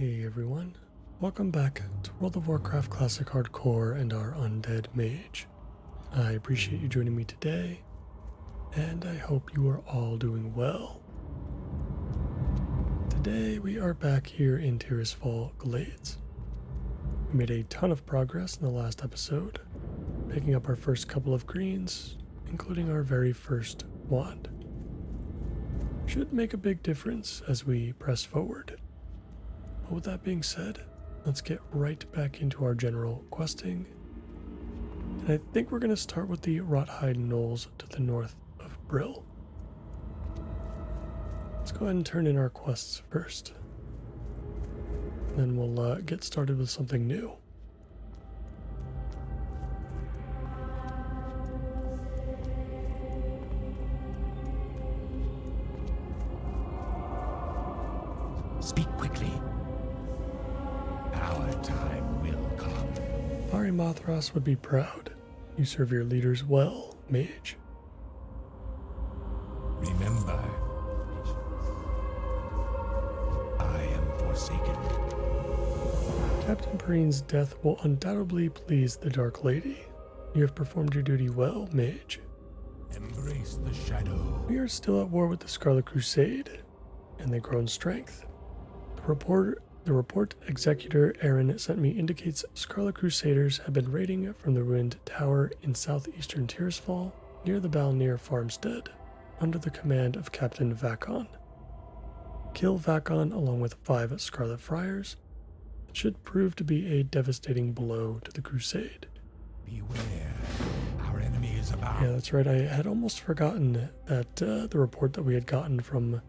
Hey everyone, welcome back to World of Warcraft Classic Hardcore and our Undead Mage. I appreciate you joining me today, and I hope you are all doing well. Today we are back here in Tirisfal Glades. We made a ton of progress in the last episode, picking up our first couple of greens, including our very first wand. Should make a big difference as we press forward. But with that being said, let's get right back into our general questing. And I think we're going to start with the Rothhide Knolls to the north of Brill. Let's go ahead and turn in our quests first. Then we'll get started with something new. Speak quickly. Our time will come. Ari Mothras would be proud. You serve your leaders well, Mage. Remember, I am forsaken. Captain Perine's death will undoubtedly please the Dark Lady. You have performed your duty well, Mage. Embrace the shadow. We are still at war with the Scarlet Crusade, and they grow in strength. The report Executor Aaron sent me indicates Scarlet Crusaders have been raiding from the ruined tower in southeastern Tirisfal, near the Balnir farmstead, under the command of Captain Vakon. Kill Vakon along with 5 Scarlet Friars. It should prove to be a devastating blow to the Crusade. Beware, our enemy is about. Yeah, that's right. I had almost forgotten that the report that we had gotten from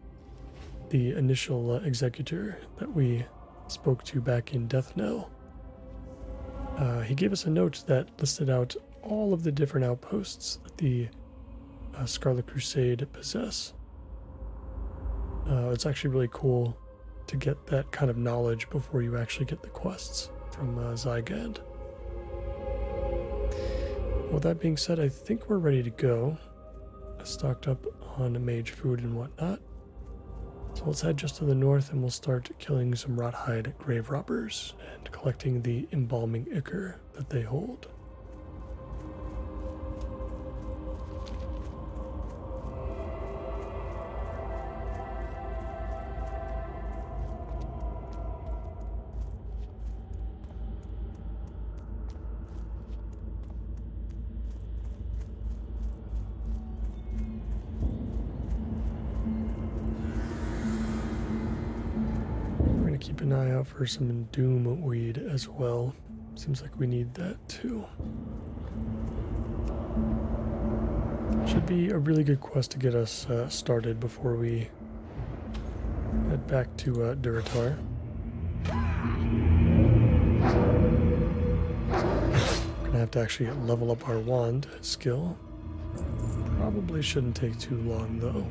the initial executor that we spoke to back in Death Knell. He gave us a note that listed out all of the different outposts that the Scarlet Crusade possess. It's actually really cool to get that kind of knowledge before you actually get the quests from Zygand. With that being said, I think we're ready to go. I stocked up on mage food and whatnot. So let's head just to the north and we'll start killing some Rothhide grave robbers and collecting the embalming ichor that they hold. Keep an eye out for some doom weed as well. Seems like we need that too. Should be a really good quest to get us started before we head back to Durotar. We're gonna have to actually level up our wand skill. Probably shouldn't take too long though.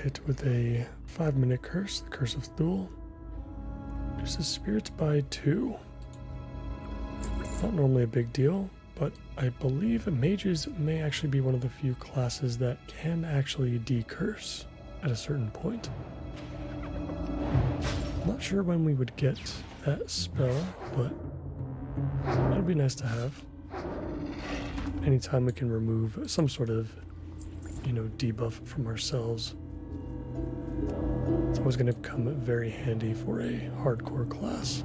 Hit with a 5-minute curse, the Curse of Thule. Reduces spirits by 2. Not normally a big deal, but I believe mages may actually be one of the few classes that can actually decurse at a certain point. I'm not sure when we would get that spell, but it'll be nice to have. Anytime we can remove some sort of, debuff from ourselves. It's always going to come very handy for a hardcore class.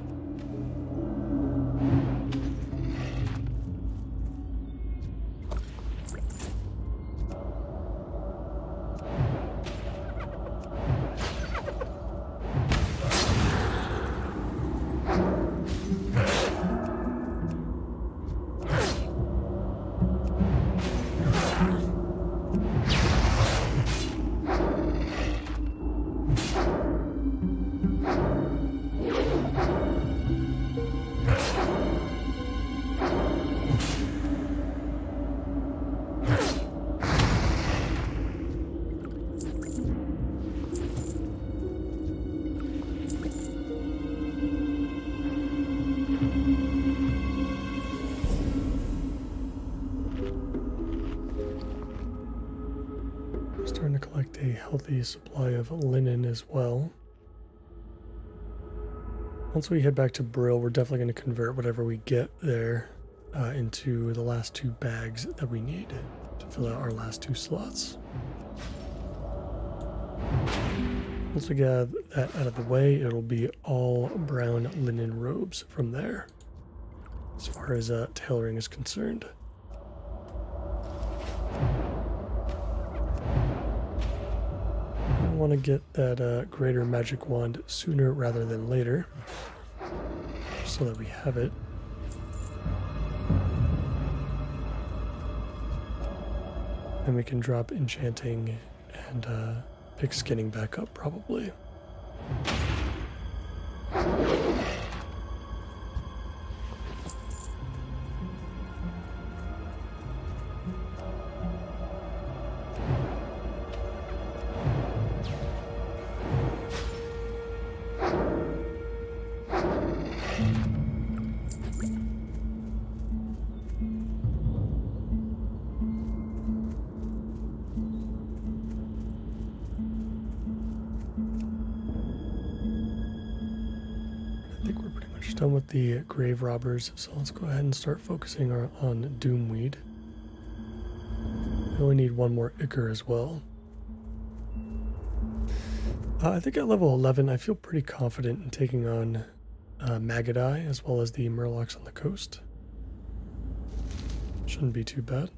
the supply of linen as well. Once we head back to Brill, we're definitely going to convert whatever we get there into the last 2 bags that we need to fill out our last 2 slots. Once we get that out of the way, it'll be all brown linen robes from there, as far as tailoring is concerned. I want to get that greater magic wand sooner rather than later, just so that we have it. And we can drop enchanting and pick skinning back up, probably. Done with the grave robbers, so let's go ahead and start focusing on Doomweed. We only need 1 more Ichor as well. I think at level 11 I feel pretty confident in taking on Magadai as well as the Murlocs on the coast. Shouldn't be too bad.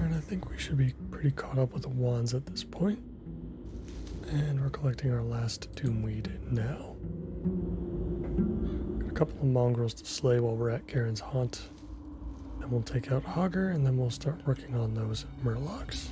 I think we should be pretty caught up with the wands at this point. And we're collecting our last Doomweed now. Got a couple of mongrels to slay while we're at Garen's Haunt. Then we'll take out Hogger, and then we'll start working on those Murlocs.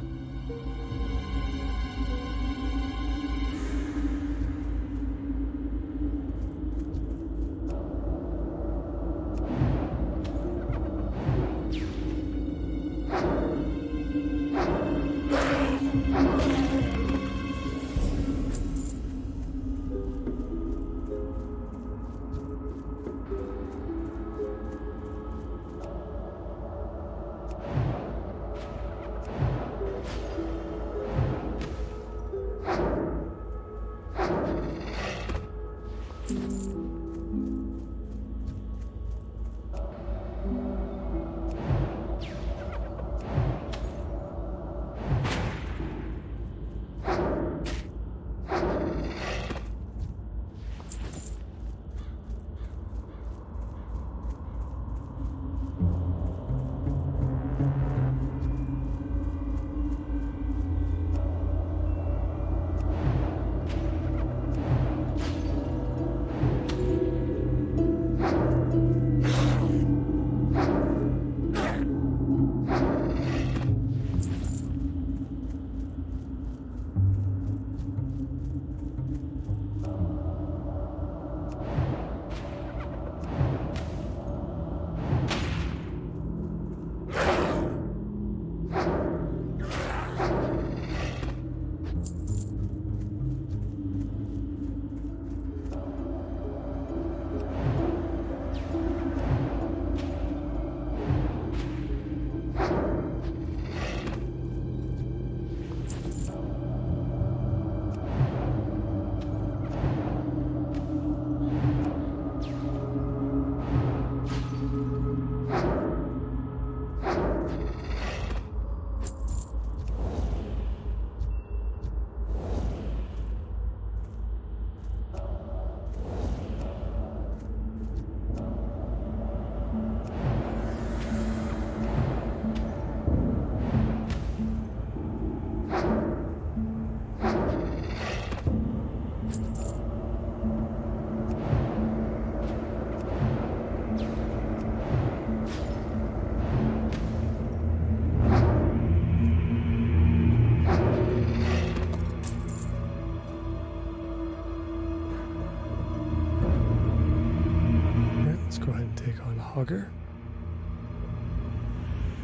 Hogger.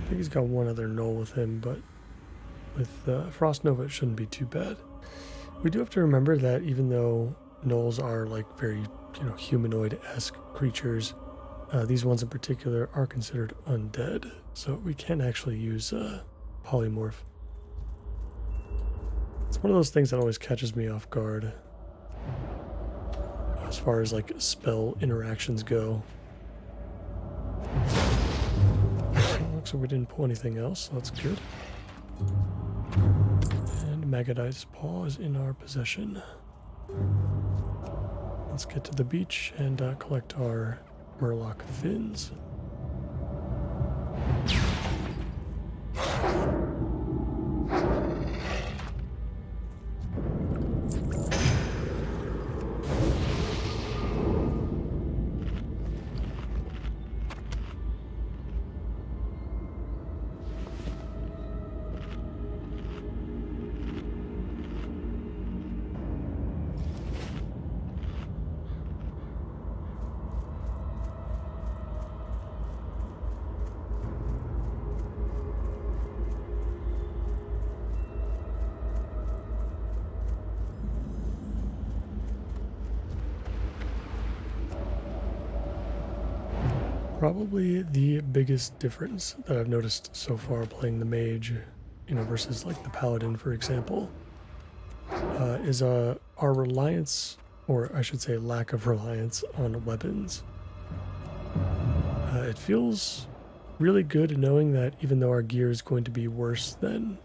I think he's got one other null with him, but with Frost Nova it shouldn't be too bad. We do have to remember that even though gnolls are like very, humanoid-esque creatures, these ones in particular are considered undead, so we can't actually use polymorph. It's one of those things that always catches me off guard as far as like spell interactions go. Looks like we didn't pull anything else, so that's good. And Magadite's Paw is in our possession. Let's get to the beach and collect our Murloc fins. Probably the biggest difference that I've noticed so far playing the Mage, versus like the Paladin, for example, is our reliance, or I should say lack of reliance on weapons. It feels really good knowing that even though our gear is going to be worse than,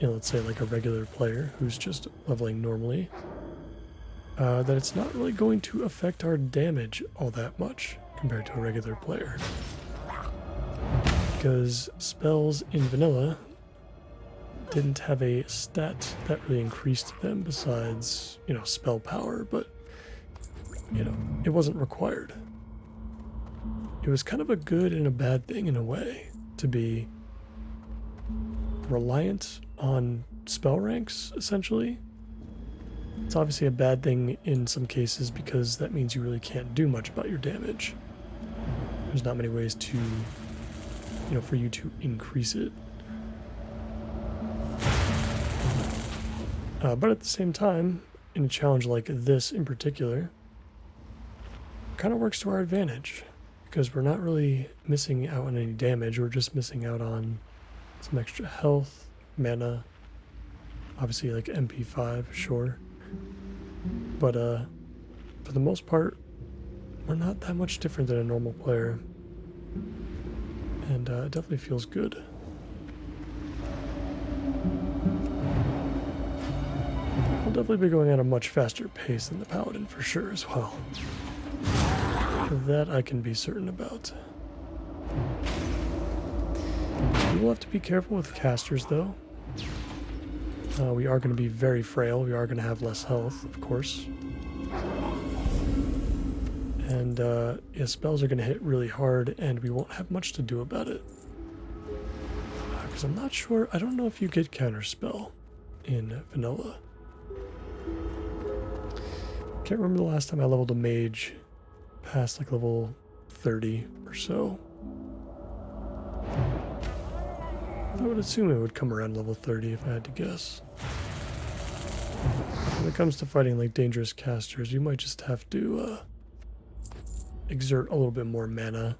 let's say like a regular player who's just leveling normally, that it's not really going to affect our damage all that much compared to a regular player. Because spells in vanilla didn't have a stat that really increased them besides, spell power, but, it wasn't required. It was kind of a good and a bad thing in a way to be reliant on spell ranks, essentially. It's obviously a bad thing in some cases because that means you really can't do much about your damage. There's not many ways to, for you to increase it. But at the same time, in a challenge like this in particular, it kind of works to our advantage because we're not really missing out on any damage. We're just missing out on some extra health, mana, obviously like MP5, sure. But for the most part, we're not that much different than a normal player. And it definitely feels good. We'll definitely be going at a much faster pace than the Paladin for sure as well. That I can be certain about. We will have to be careful with casters though. We are going to be very frail. We are going to have less health, of course. And yeah, spells are going to hit really hard, and we won't have much to do about it. Because I'm not sure, I don't know if you get counterspell in vanilla. Can't remember the last time I leveled a mage past like level 30 or so. I would assume it would come around level 30 if I had to guess. When it comes to fighting like dangerous casters, you might just have to exert a little bit more mana.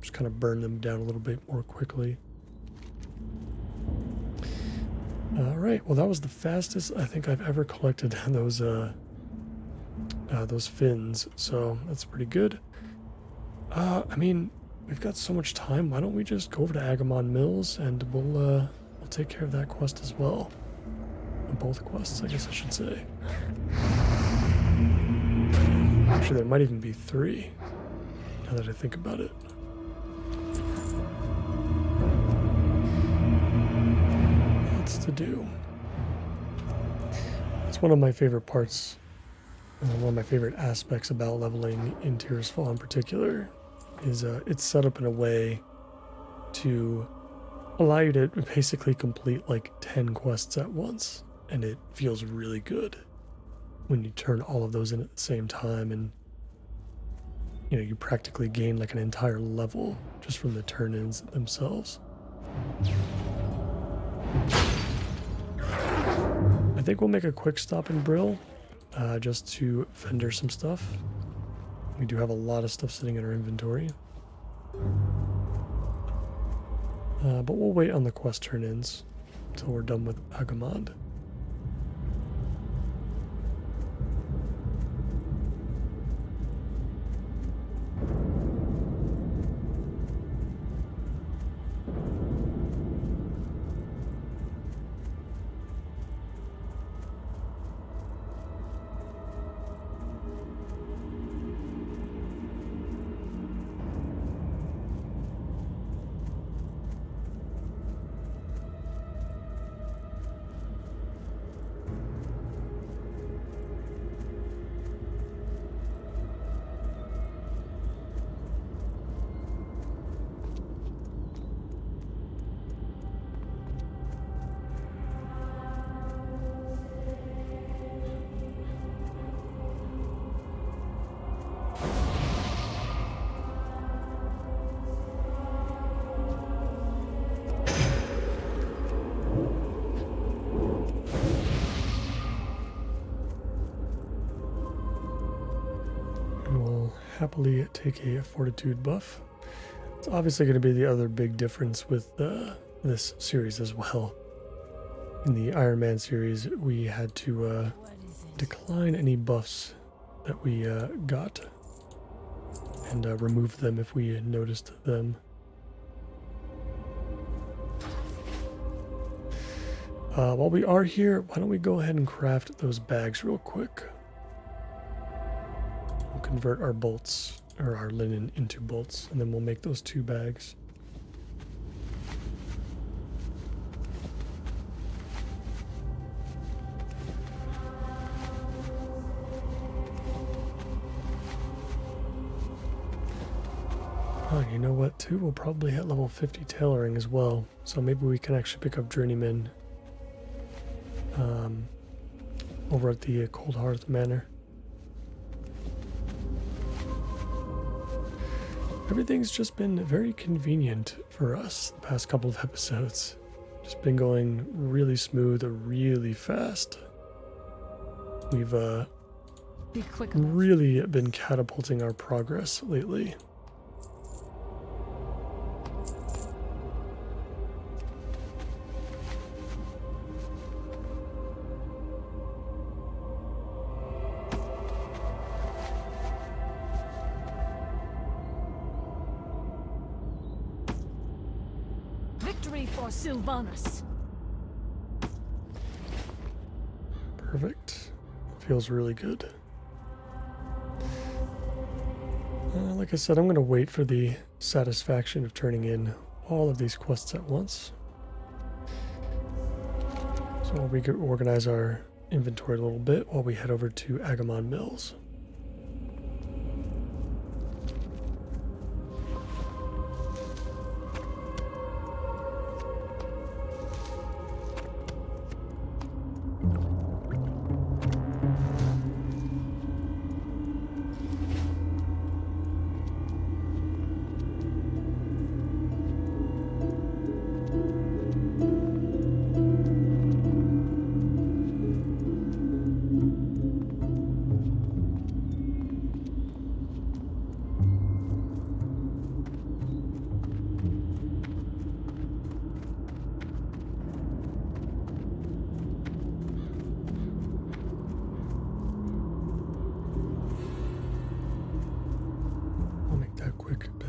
Just kind of burn them down a little bit more quickly. Alright, well that was the fastest I think I've ever collected those fins, so that's pretty good. I mean, we've got so much time, why don't we just go over to Agamon Mills and we'll take care of that quest as well. Both quests, I guess I should say. Actually, there might even be 3, now that I think about it. Lots to do. It's one of my favorite parts, one of my favorite aspects about leveling in Tirisfal in particular, is it's set up in a way to allow you to basically complete like 10 quests at once, and it feels really good when you turn all of those in at the same time, and you know, you practically gain like an entire level just from the turn-ins themselves. I think we'll make a quick stop in Brill just to vendor some stuff. We do have a lot of stuff sitting in our inventory. But we'll wait on the quest turn-ins until we're done with Agamond. Happily take a fortitude buff. It's obviously going to be the other big difference with this series as well. In the Iron Man series, we had to decline any buffs that we got and remove them if we noticed them. While we are here, why don't we go ahead and craft those bags real quick. We'll convert our bolts, or our linen, into bolts, and then we'll make those 2 bags. Oh, you know what, too? We'll probably hit level 50 tailoring as well, so maybe we can actually pick up Journeyman over at the Cold Hearth Manor. Everything's just been very convenient for us the past couple of episodes. Just been going really smooth, really fast. We've really been catapulting our progress lately. for Sylvanas. Perfect. Feels really good. Like I said, I'm going to wait for the satisfaction of turning in all of these quests at once. So we'll reorganize our inventory a little bit while we head over to Agamon Mills.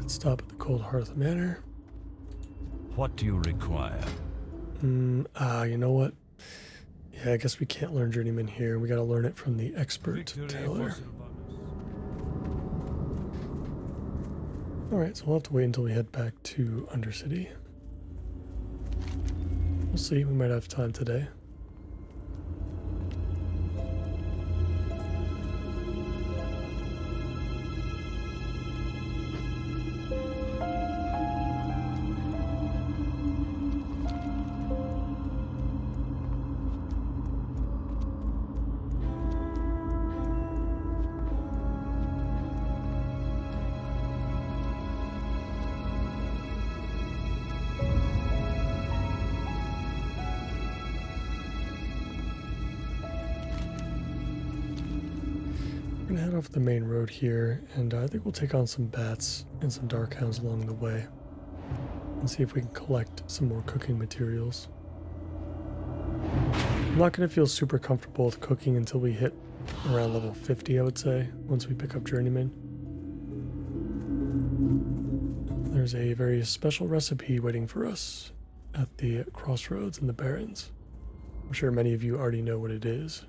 Stop at the Cold Hearth Manor. What do you require? You know what? Yeah, I guess we can't learn Journeyman here. We gotta learn it from the expert tailor. Alright, so we'll have to wait until we head back to Undercity. We'll see, we might have time today. We're gonna head off the main road here, and I think we'll take on some bats and some dark hounds along the way and see if we can collect some more cooking materials. I'm not gonna feel super comfortable with cooking until we hit around level 50, I would say, once we pick up Journeyman. There's a very special recipe waiting for us at the crossroads in the Barrens. I'm sure many of you already know what it is.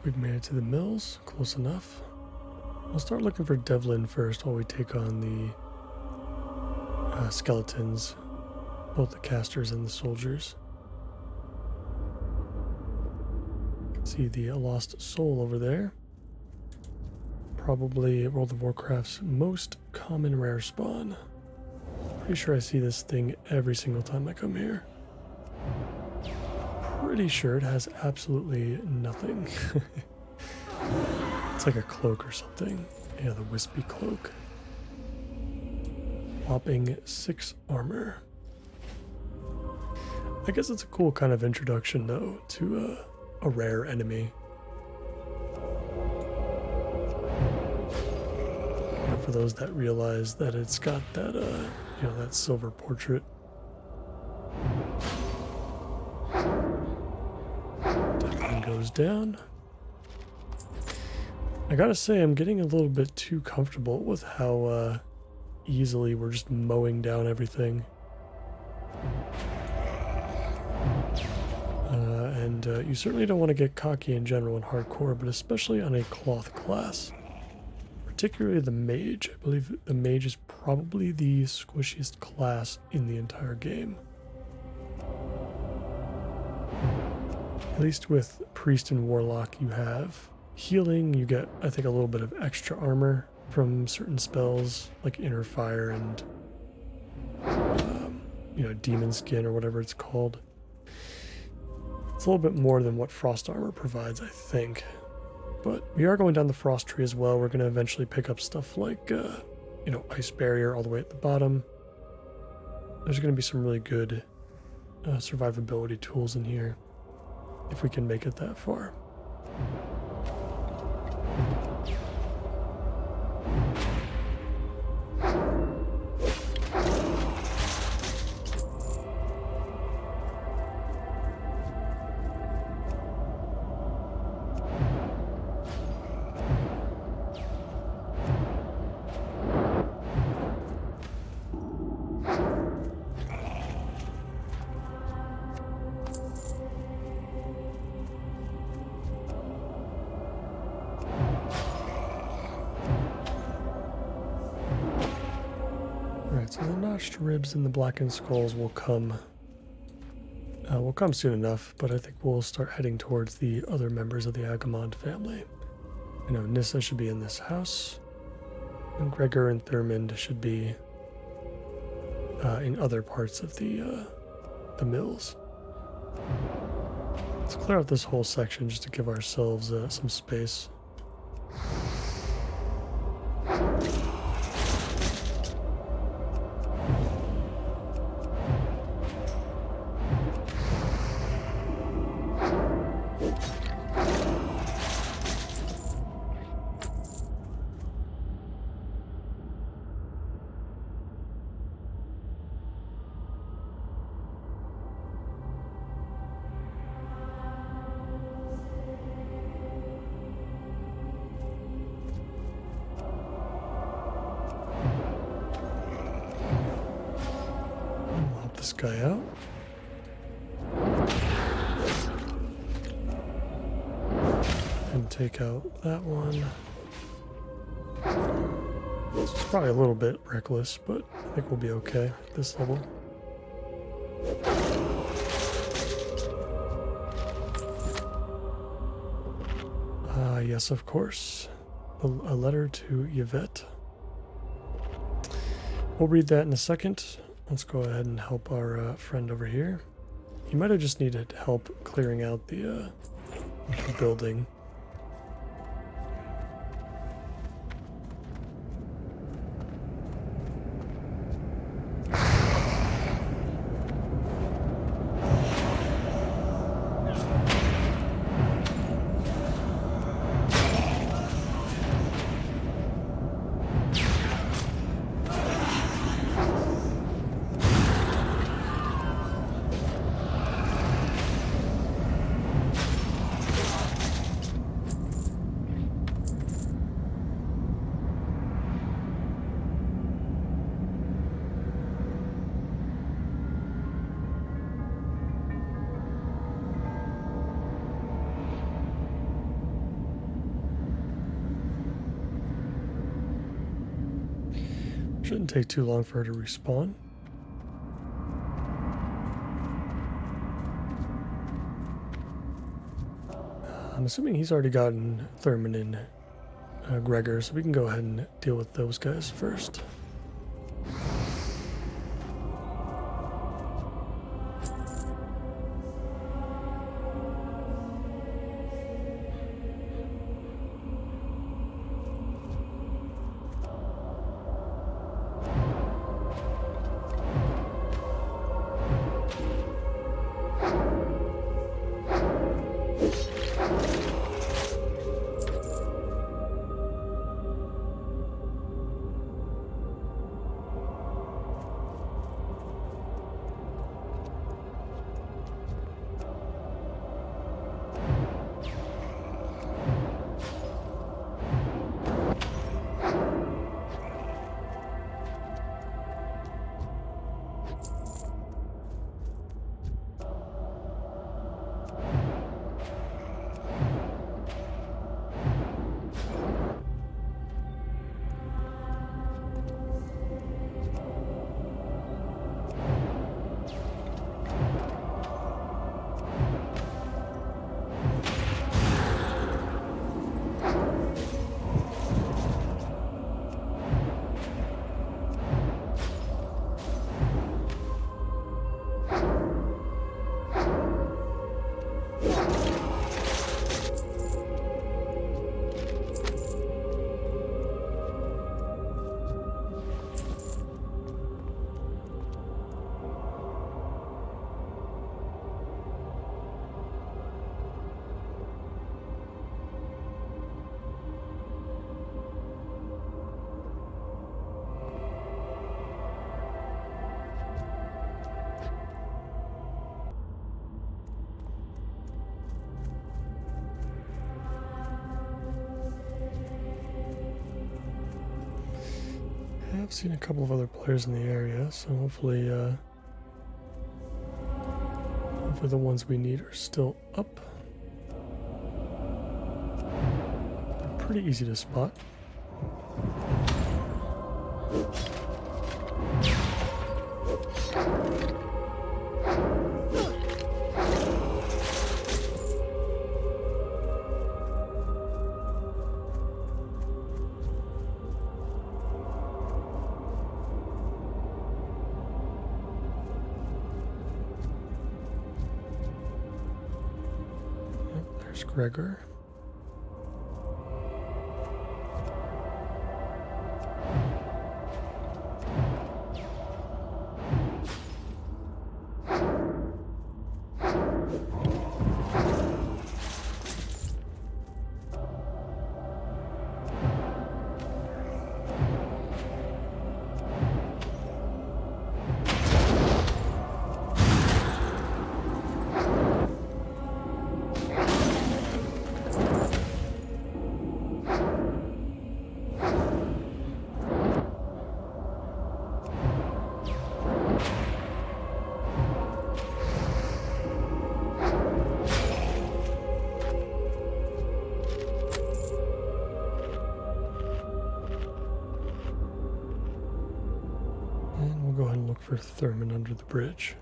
We've made it to the mills, close enough. We'll start looking for Devlin first while we take on the skeletons, both the casters and the soldiers. See the lost soul over there. Probably World of Warcraft's most common rare spawn. Pretty sure I see this thing every single time I come here. Pretty sure it has absolutely nothing. It's like a cloak or something. Yeah, the wispy cloak. Whopping 6 armor. I guess it's a cool kind of introduction though to a rare enemy. For those that realize that it's got that that silver portrait. Definitely goes down. I gotta say, I'm getting a little bit too comfortable with how easily we're just mowing down everything. And you certainly don't want to get cocky in general in hardcore, but especially on a cloth class. Particularly the Mage. I believe the Mage is probably the squishiest class in the entire game. At least with Priest and Warlock you have healing, you get, I think, a little bit of extra armor from certain spells, like Inner Fire and, Demon Skin or whatever it's called. It's a little bit more than what Frost Armor provides, I think. But we are going down the Frost Tree as well. We're going to eventually pick up stuff like, Ice Barrier all the way at the bottom. There's going to be some really good survivability tools in here, if we can make it that far. So the notched ribs and the blackened skulls will come soon enough, but I think we'll start heading towards the other members of the Agamond family. Nissa should be in this house, and Gregor and Thurmond should be in other parts of the mills. Let's clear out this whole section just to give ourselves some space. This guy out. And take out that one. This is probably a little bit reckless, but I think we'll be okay at this level. Yes, of course. A letter to Yvette. We'll read that in a second. Let's go ahead and help our friend over here. He might have just needed help clearing out the building. Shouldn't take too long for her to respawn. I'm assuming he's already gotten Thurman and Gregor, so we can go ahead and deal with those guys first. I've seen a couple of other players in the area, so hopefully the ones we need are still up. They're pretty easy to spot. There's Gregor. Go ahead and look for Thurman under the bridge.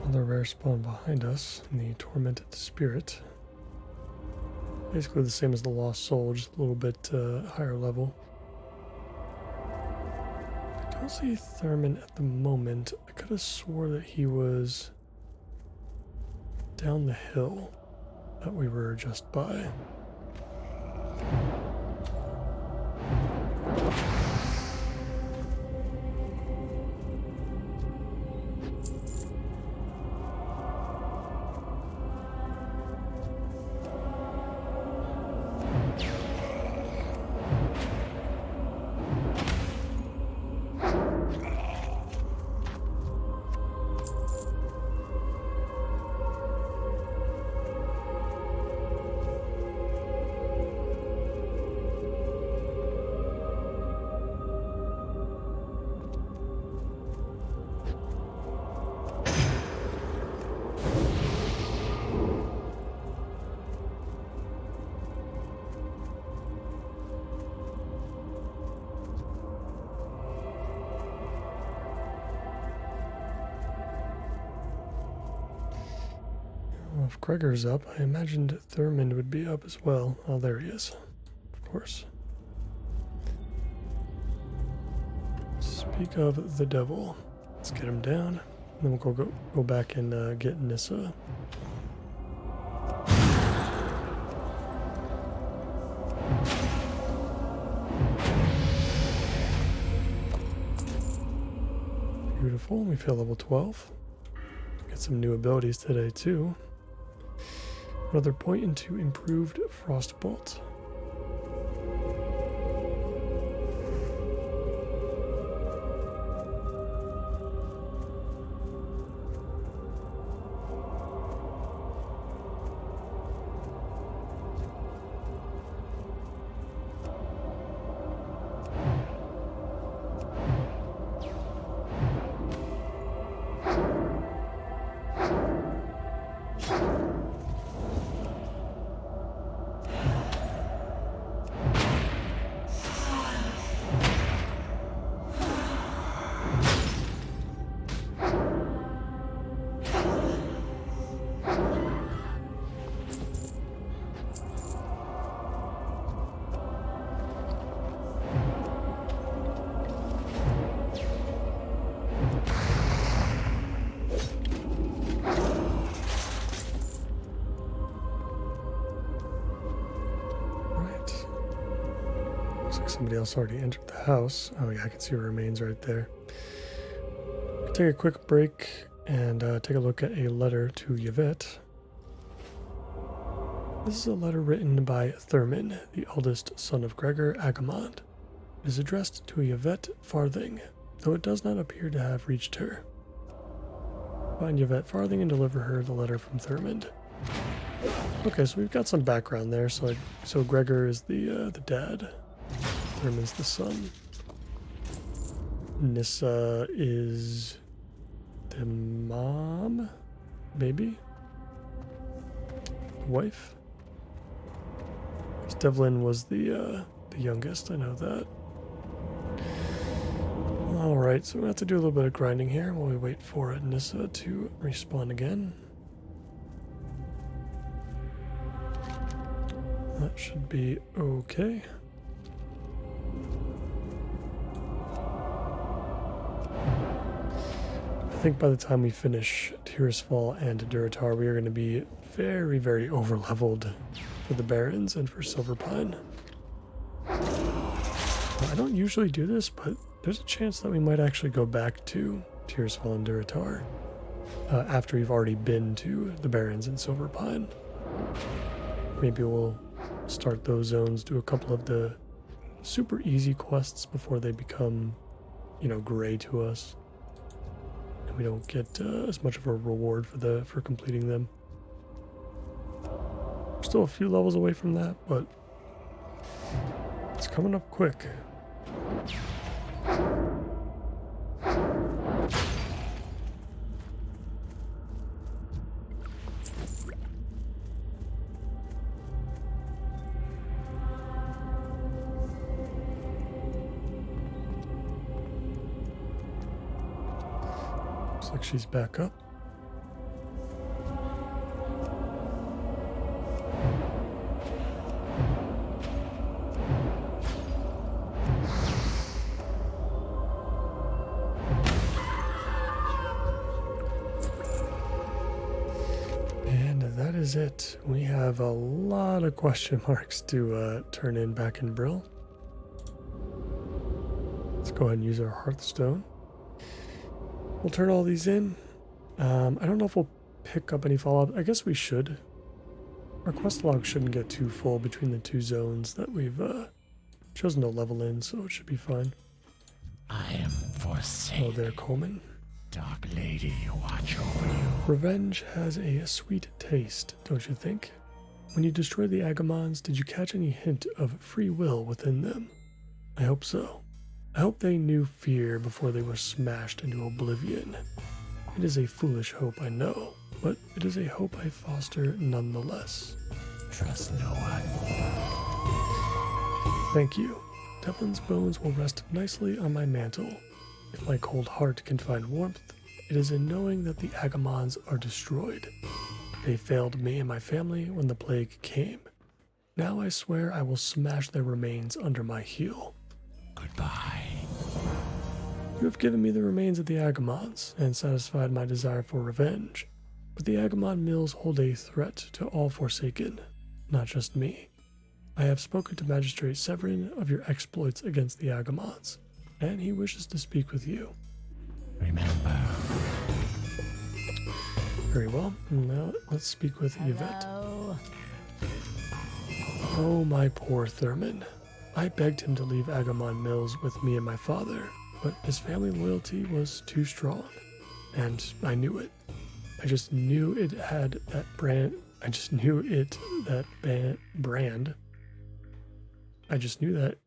Another rare spawn behind us in the Tormented Spirit. Basically the same as the Lost Soul, just a little bit higher level. I don't see Thurman at the moment. I could have swore that he was down the hill that we were just by. Well, if Gregor's up, I imagined Thurmond would be up as well. Oh, there he is. Of course. Speak of the devil. Let's get him down. And then we'll go back and get Nissa. Beautiful. We feel level 12. Get some new abilities today too. Another point into improved Frostbolt. Somebody else already entered the house. Oh yeah, I can see her remains right there. Take a quick break and take a look at a letter to Yvette. This is a letter written by Thurman, the eldest son of Gregor Agamond. It is addressed to Yvette Farthing, though it does not appear to have reached her. Find Yvette Farthing and deliver her the letter from Thurmond. Okay, so we've got some background there. So Gregor is the dad. Thurman's the son. Nissa is the mom, maybe? The wife? Devlin was the youngest, I know that. Alright, so we have to do a little bit of grinding here while we wait for Nissa to respawn again. That should be okay. I think by the time we finish Tirisfal and Durotar, we are going to be very, very over-leveled for the Barons and for Silverpine. I don't usually do this, but there's a chance that we might actually go back to Tirisfal and Durotar after we've already been to the Barons and Silverpine. Maybe we'll start those zones, do a couple of the super easy quests before they become, gray to us. We don't get as much of a reward for completing them. We're still a few levels away from that, but it's coming up quick. Looks like she's back up. that is it. We have a lot of question marks to turn in back in Brill. Let's go ahead and use our Hearthstone. We'll turn all these in. I don't know if we'll pick up any follow-up. I guess we should. Our quest log shouldn't get too full between the two zones that we've chosen to level in, so it should be fine. I am forsaken. Oh, there, Coleman. Dark Lady, watch over you. Revenge has a sweet taste, don't you think? When you destroyed the Agamons, did you catch any hint of free will within them? I hope so. I hope they knew fear before they were smashed into oblivion. It is a foolish hope, I know, but it is a hope I foster nonetheless. Trust no one. Thank you. Devlin's bones will rest nicely on my mantle. If my cold heart can find warmth, it is in knowing that the Agamons are destroyed. They failed me and my family when the plague came. Now I swear I will smash their remains under my heel. Goodbye. You have given me the remains of the Agamons and satisfied my desire for revenge, but the Agamon mills hold a threat to all Forsaken, not just me. I have spoken to Magistrate Severin of your exploits against the Agamons, and he wishes to speak with you. Remember. Very well. Now let's speak with Yvette. Hello. Oh, my poor Thurman. I begged him to leave Agamon Mills with me and my father, but his family loyalty was too strong, and I knew it. I just knew it had that brand. I just knew it brand. I just knew that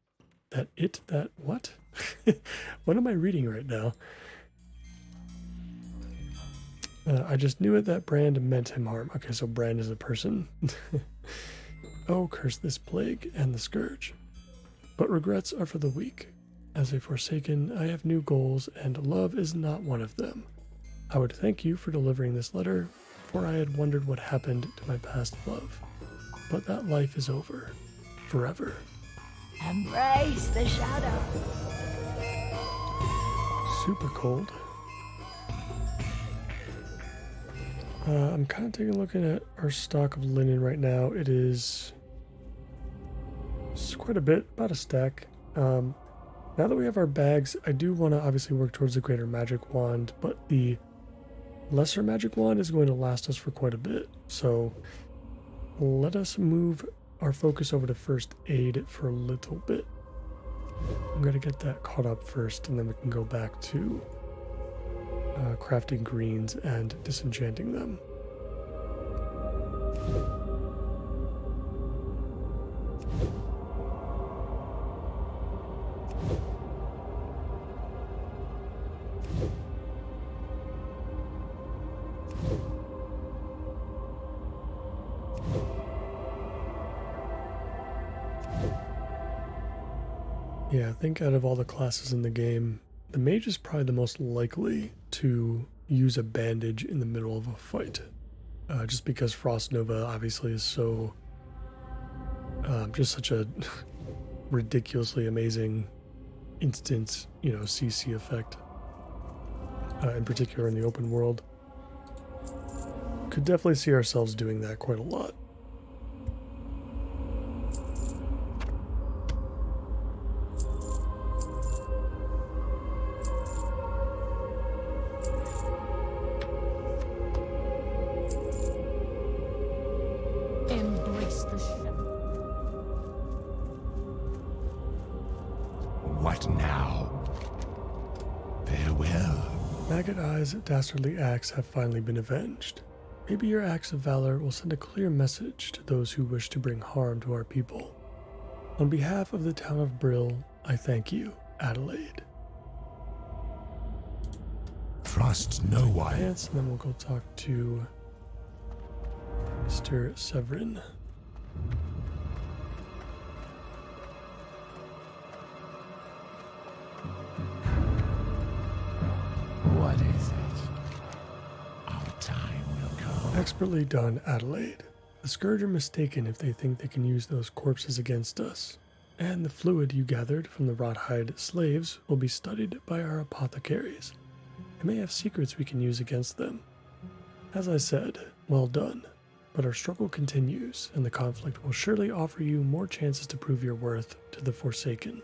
what? What am I reading right now? I just knew it that Brand meant him harm. Okay, so Brand is a person. Oh, curse this plague and the scourge. But regrets are for the weak. As a Forsaken, I have new goals, and love is not one of them. I would thank you for delivering this letter, for I had wondered what happened to my past love. But that life is over. Forever. Embrace the shadow. Super cold. I'm kind of taking a look at our stock of linen right now. It's quite a bit, about a stack. Now that we have our bags, I do want to obviously work towards the greater magic wand, but the lesser magic wand is going to last us for quite a bit. So let us move our focus over to first aid for a little bit. I'm going to get that caught up first, and then we can go back to crafting greens and disenchanting them. Yeah, I think out of all the classes in the game, the Mage is probably the most likely to use a bandage in the middle of a fight. Just because Frost Nova obviously is so... just such a ridiculously amazing instant, CC effect. In particular in the open world. Could definitely see ourselves doing that quite a lot. Embrace the shadow. What now? Farewell. Maggot Eye's dastardly acts have finally been avenged. Maybe your acts of valor will send a clear message to those who wish to bring harm to our people. On behalf of the town of Brill, I thank you, Adelaide. Trust no one. And then we'll go talk to Mr. Severin. What is it? Our time will come. Expertly done, Adelaide. The Scourge are mistaken if they think they can use those corpses against us. And the fluid you gathered from the wrought-hide slaves will be studied by our apothecaries. They may have secrets we can use against them. As I said, well done. But our struggle continues, and the conflict will surely offer you more chances to prove your worth to the Forsaken.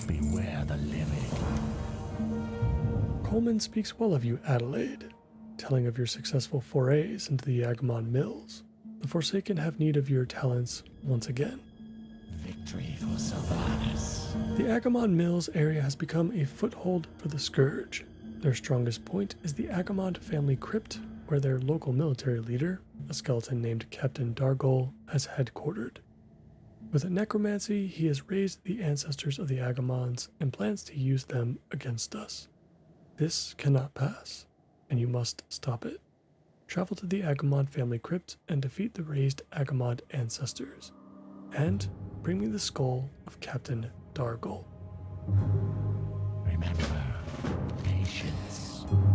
Beware the living. Coleman speaks well of you, Adelaide, telling of your successful forays into the Agamon Mills. The Forsaken have need of your talents once again. Victory for Sylvanas. The Agamon Mills area has become a foothold for the Scourge. Their strongest point is the Agamon family crypt, where their local military leader, a skeleton named Captain Dargol, has headquartered. With necromancy, he has raised the ancestors of the Agamons and plans to use them against us. This cannot pass, and you must stop it. Travel to the Agamon family crypt and defeat the raised Agamon ancestors. And bring me the skull of Captain Dargol. Remember, patience.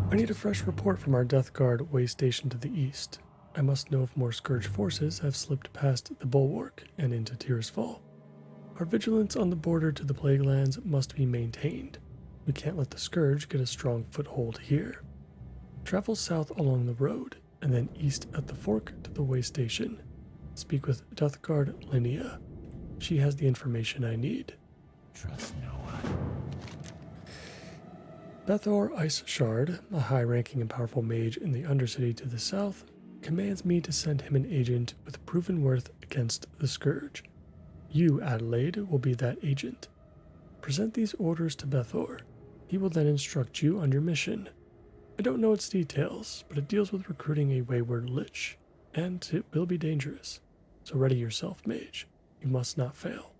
I need a fresh report from our Death Guard way station to the east. I must know if more Scourge forces have slipped past the bulwark and into Tirisfal. Our vigilance on the border to the Plague Lands must be maintained. We can't let the Scourge get a strong foothold here. Travel south along the road, and then east at the fork to the way station. Speak with Death Guard Linnea. She has the information I need. Trust no one. Bethor Ice Shard, a high-ranking and powerful mage in the Undercity to the south, commands me to send him an agent with proven worth against the Scourge. You, Adelaide, will be that agent. Present these orders to Bethor. He will then instruct you on your mission. I don't know its details, but it deals with recruiting a wayward lich, and it will be dangerous. So ready yourself, mage. You must not fail.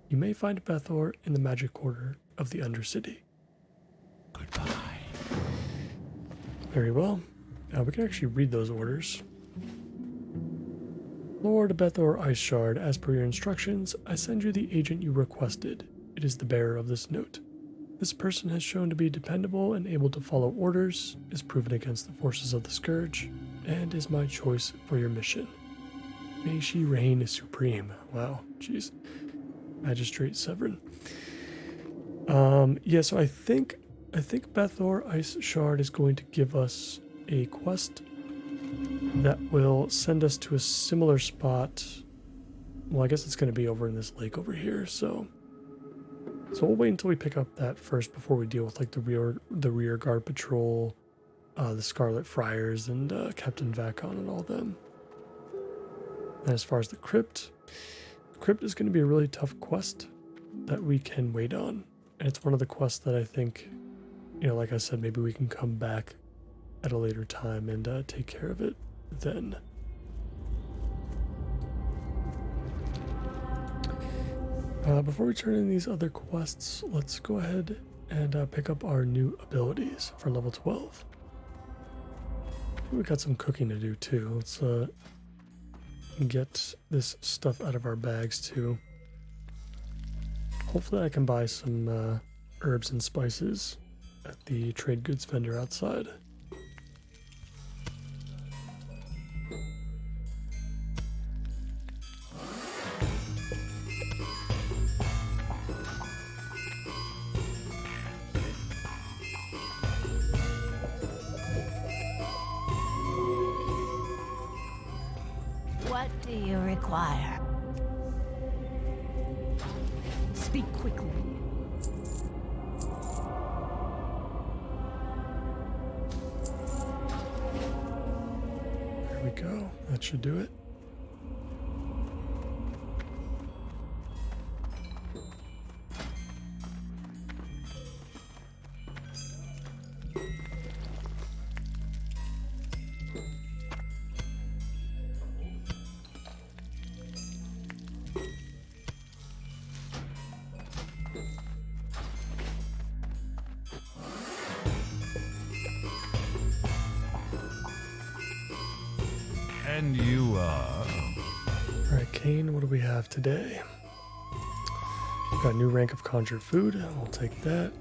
You may find Bethor in the magic quarter of the Undercity. Goodbye. Very well. We can actually read those orders. Lord Bethor Ice Shard, as per your instructions, I send you the agent you requested. It is the bearer of this note. This person has shown to be dependable and able to follow orders, is proven against the forces of the Scourge, and is my choice for your mission. May she reign supreme. Wow, jeez. Magistrate Severin. Yeah, so I think Bethor Ice Shard is going to give us a quest that will send us to a similar spot. Well, I guess it's going to be over in this lake over here, so we'll wait until we pick up that first before we deal with like the rear guard patrol, the Scarlet Friars, and Captain Vakon and all them. And as far as the crypt is going to be a really tough quest that we can wait on, and it's one of the quests that I think, like I said, maybe we can come back at a later time and take care of it then. Before we turn in these other quests, let's go ahead and pick up our new abilities for level 12. We got some cooking to do too. Let's get this stuff out of our bags too. Hopefully I can buy some herbs and spices at the trade goods vendor outside. What do you require? Speak quickly. There we go. That should do it. And you are? Alright, Kane, what do we have today? We've got a new rank of conjured food. We'll take that.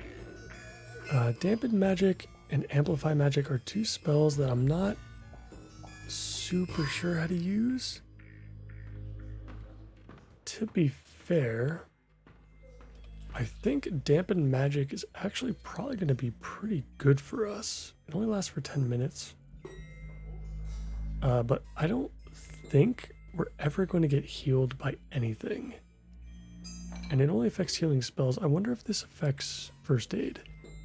Dampen magic and amplify magic are two spells that I'm not super sure how to use. To be fair, I think dampen magic is actually probably going to be pretty good for us. It only lasts for 10 minutes. But I don't think we're ever going to get healed by anything. And it only affects healing spells. I wonder if this affects first aid.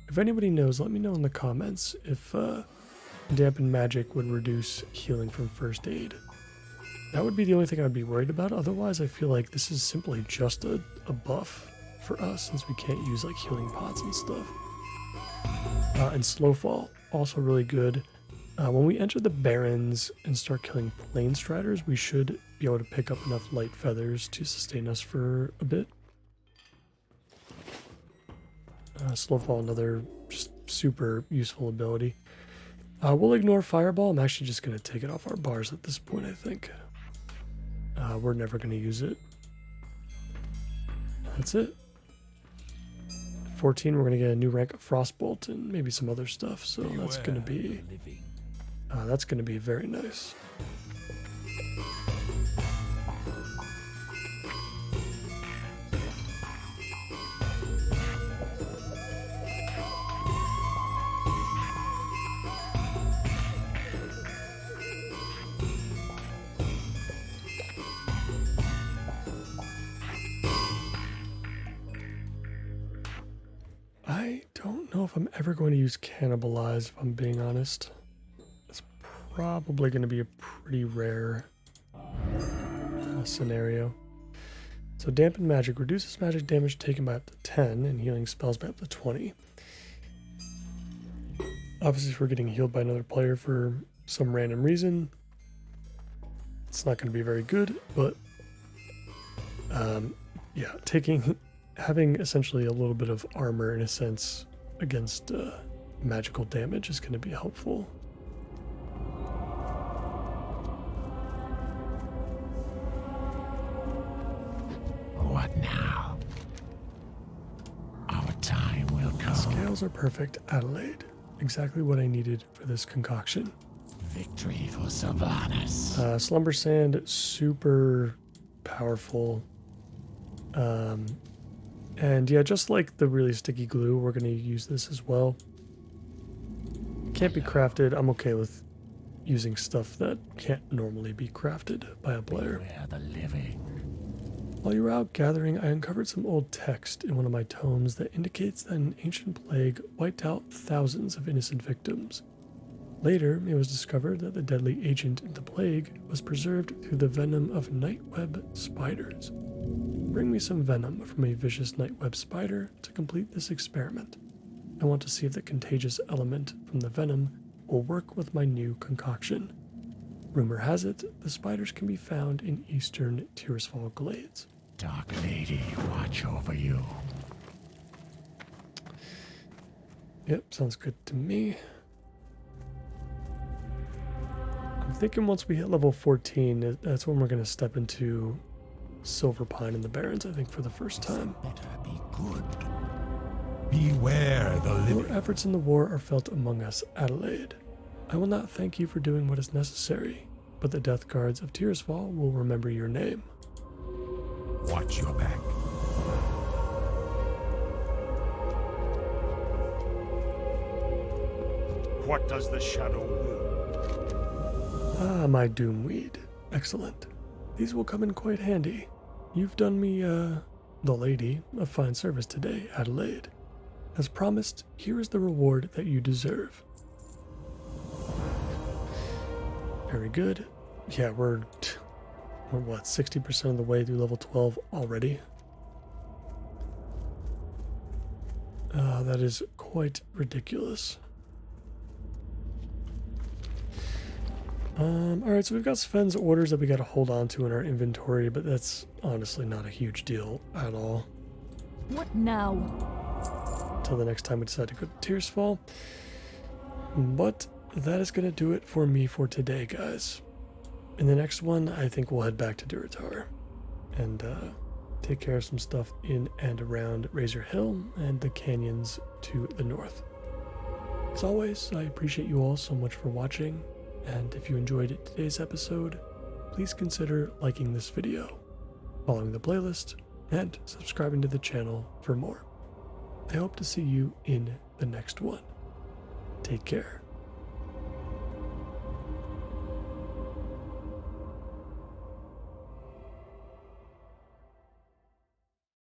If anybody knows, let me know in the comments if dampened magic would reduce healing from first aid. That would be the only thing I'd be worried about. Otherwise, I feel like this is simply just a buff for us since we can't use like healing pots and stuff. And Slowfall, also really good. When we enter the Barrens and start killing Planestriders, we should be able to pick up enough light feathers to sustain us for a bit. Slowfall, another just super useful ability. We'll ignore Fireball. I'm actually just going to take it off our bars at this point, I think. We're never going to use it. That's it. 14, we're going to get a new rank of Frostbolt and maybe some other stuff. So that's going to be very nice. I don't know if I'm ever going to use Cannibalize, if I'm being honest. It's probably going to be a pretty rare scenario. So Dampened Magic reduces magic damage taken by up to 10 and healing spells by up to 20. Obviously, if we're getting healed by another player for some random reason, it's not going to be very good, but yeah, having essentially a little bit of armor in a sense against magical damage is going to be helpful. What now? Our time will come. Scales are perfect, Adelaide. Exactly what I needed for this concoction. Victory for Sylvanas. Slumber Sand, super powerful. And yeah, just like the really sticky glue, we're going to use this as well. Can't be crafted. I'm okay with using stuff that can't normally be crafted by a player. Beware the living. While you were out gathering, I uncovered some old text in one of my tomes that indicates that an ancient plague wiped out thousands of innocent victims. Later, it was discovered that the deadly agent in the plague was preserved through the venom of nightweb spiders. Bring me some venom from a vicious nightweb spider to complete this experiment. I want to see if the contagious element from the venom will work with my new concoction. Rumor has it, the spiders can be found in eastern Tirisfal glades. Dark Lady, watch over you. Yep, sounds good to me. I'm thinking once we hit level 14, that's when we're going to step into Silverpine and the Barrens, I think, for the first time. Better be good. Beware the living. Your efforts in the war are felt among us, Adelaide. I will not thank you for doing what is necessary, but the Death Guards of Tirisfal will remember your name. Watch your back. What does the shadow will? Ah, my Doomweed. Excellent. These will come in quite handy. You've done me, the lady, a fine service today, Adelaide. As promised, here is the reward that you deserve. Very good. Yeah, we're what, 60% of the way through level 12 already? That is quite ridiculous. Alright, so we've got Sven's orders that we got to hold on to in our inventory, but that's honestly not a huge deal at all. What now? Until the next time we decide to go to Tirisfal. But that is going to do it for me for today, guys. In the next one, I think we'll head back to Durotar and take care of some stuff in and around Razor Hill and the canyons to the north. As always, I appreciate you all so much for watching. And if you enjoyed today's episode, please consider liking this video, following the playlist, and subscribing to the channel for more. I hope to see you in the next one. Take care.